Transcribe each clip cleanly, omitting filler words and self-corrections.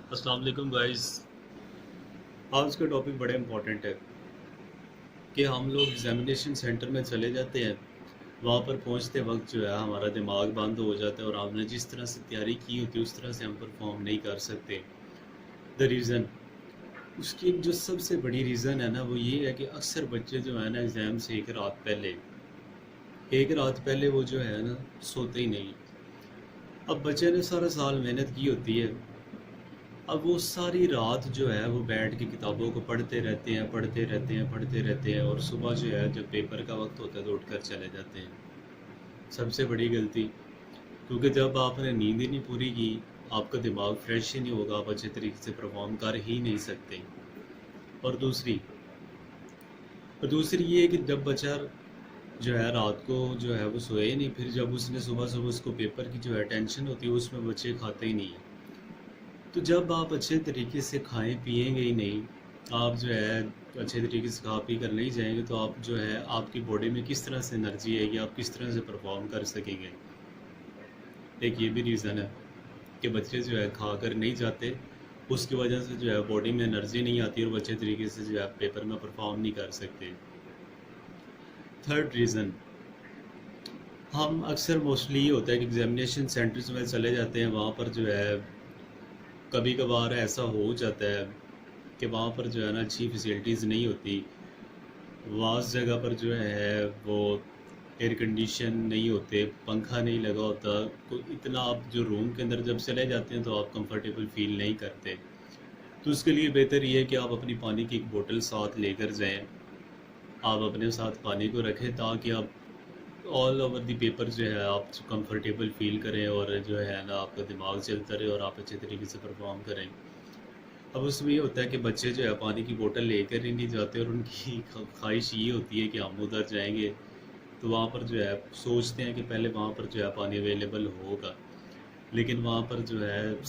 अस्सलाम वालेकुम गाइस। आज का टॉपिक बड़ा इम्पोर्टेंट है कि हम लोग एग्जामिनेशन सेंटर में चले जाते हैं। वहाँ पर पहुँचते वक्त जो है हमारा दिमाग बंद हो जाता है और हमने जिस तरह से तैयारी की होती है उस तरह से हम परफॉर्म नहीं कर सकते। द रीज़न उसकी एक जो सबसे बड़ी रीज़न है ना वो ये है कि अक्सर बच्चे जो है ना एग्ज़ाम से एक रात पहले वो जो है ना सोते ही नहीं। अब बच्चे ने सारा साल मेहनत की होती है। अब वो सारी रात जो है वो बैठ के किताबों को पढ़ते रहते हैं पढ़ते रहते हैं पढ़ते रहते हैं और सुबह जो है जब पेपर का वक्त होता है तो उठकर चले जाते हैं। सबसे बड़ी गलती, क्योंकि जब आपने नींद ही नहीं पूरी की, आपका दिमाग फ्रेश ही नहीं होगा, आप अच्छे तरीके से परफॉर्म कर ही नहीं सकते। और दूसरी ये है कि जब बच्चा जो है रात को जो है वो सोए ही नहीं, फिर जब उसने सुबह सुबह उसको पेपर की जो है टेंशन होती है उसमें बच्चे खाते ही नहीं है। तो जब आप अच्छे तरीके से खाएं पिएंगे ही नहीं, आप जो है अच्छे तरीके से खा पी कर नहीं जाएंगे तो आप जो है आपकी बॉडी में किस तरह से एनर्जी आएगी, आप किस तरह से परफॉर्म कर सकेंगे। एक ये भी रीज़न है कि बच्चे जो है खा कर नहीं जाते, उसकी वजह से जो है बॉडी में एनर्जी नहीं आती और अच्छे तरीके से जो है पेपर में परफॉर्म नहीं कर सकते। थर्ड रीज़न, हम अक्सर मोस्टली ये होता है कि एग्जामिनेशन सेंटर्स में चले जाते हैं, वहाँ पर जो है कभी कभार ऐसा हो जाता है कि वहाँ पर जो है ना अच्छी फैसिलिटीज़ नहीं होती। वास जगह पर जो है वो एयर कंडीशन नहीं होते, पंखा नहीं लगा होता, तो इतना आप जो रूम के अंदर जब चले जाते हैं तो आप कंफर्टेबल फील नहीं करते। तो उसके लिए बेहतर ये है कि आप अपनी पानी की एक बोतल साथ लेकर जाएं। आप अपने साथ पानी को रखें ताकि आप ऑल ओवर द पेपर जो है आप कंफर्टेबल फील करें और जो है ना आपका दिमाग चलता रहे और आप अच्छे तरीके से परफॉर्म करें। अब उसमें ये होता है कि बच्चे जो है पानी की बोतल लेकर ही नहीं जाते और उनकी ख्वाहिश ये होती है कि हम उधर जाएंगे तो वहाँ पर जो है सोचते हैं कि पहले वहाँ पर जो है पानी अवेलेबल होगा, लेकिन वहाँ पर जो है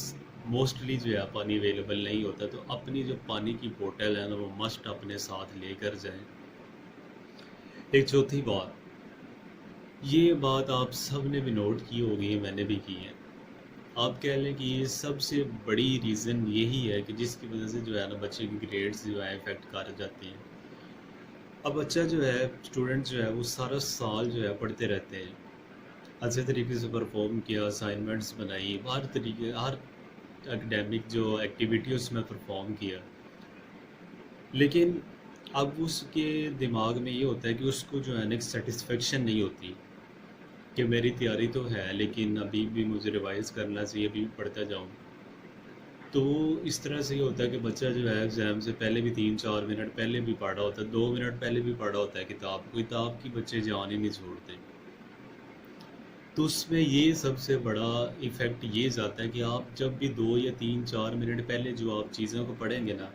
मोस्टली जो है पानी अवेलेबल नहीं होता। तो अपनी जो पानी की बोतल है ना वो मस्ट अपने साथ लेकर जाएं। एक चौथी बात, ये बात आप सब ने भी नोट की होगी, मैंने भी की है। आप कह लें कि ये सबसे बड़ी रीज़न यही है कि जिसकी वजह से जो है ना बच्चे की ग्रेड्स जो है इफ़ेक्ट कर जाती हैं। अब बच्चा जो है स्टूडेंट जो है वो सारा साल जो है पढ़ते रहते हैं, अच्छे तरीके से परफॉर्म किया, असाइनमेंट्स बनाई, हर एकेडमिक जो एक्टिविटी उसमें परफॉर्म किया, लेकिन अब उसके दिमाग में ये होता है कि उसको जो है ना एक सेटिस्फेक्शन नहीं होती कि मेरी तैयारी तो है लेकिन अभी भी मुझे रिवाइज़ करना चाहिए, अभी भी पढ़ता जाऊँ। तो इस तरह से ये होता है कि बच्चा जो है एग्ज़ाम से पहले भी 3-4 मिनट पहले भी पढ़ा होता है, 2 मिनट पहले भी पढ़ा होता है किताब की बच्चे जान ही नहीं छोड़ते। तो उसमें ये सबसे बड़ा इफ़ेक्ट ये जाता है कि आप जब भी 2 या 3-4 मिनट पहले जो आप चीज़ों को पढ़ेंगे ना,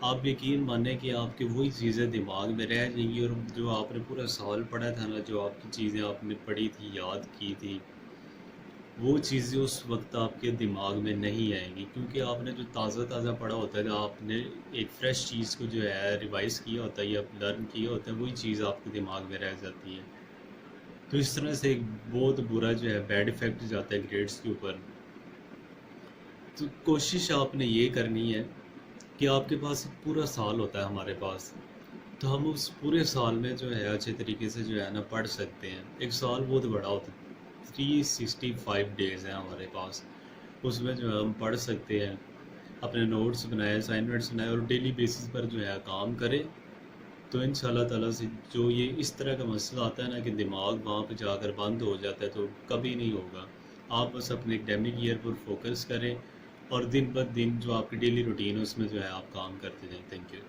आप यकीन मानें कि आपकी वही चीज़ें दिमाग में रह जाएंगी और जो आपने पूरा साल पढ़ा था ना, जो आपकी चीज़ें आपने पढ़ी थी, याद की थी, वो चीज़ें उस वक्त आपके दिमाग में नहीं आएंगी, क्योंकि आपने जो ताज़ा ताज़ा पढ़ा होता है, आपने एक फ़्रेश चीज़ को जो है रिवाइज़ किया होता है या लर्न किया होता है, वही चीज़ आपके दिमाग में रह जाती है। तो इस तरह से एक बहुत बुरा जो है बैड इफ़ेक्ट जाता है ग्रेड्स के ऊपर। तो कोशिश आपने ये करनी है कि आपके पास एक पूरा साल होता है हमारे पास, तो हम उस पूरे साल में जो है अच्छे तरीके से जो है ना पढ़ सकते हैं। एक साल बहुत बड़ा होता है, 365 डेज़ हैं हमारे पास, उसमें जो है हम पढ़ सकते हैं, अपने नोट्स बनाए, असाइनमेंट्स बनाए और डेली बेसिस पर जो है काम करें। तो इंशाल्लाह ताला से जो ये इस तरह का मसला आता है ना कि दिमाग वहाँ पे जाकर बंद हो जाता है, तो कभी नहीं होगा। आप बस अपने एकेडमिक ईयर पर फोकस करें और दिन ब दिन जो आपकी डेली रूटीन है उसमें जो है आप काम करते जाएं। Thank you.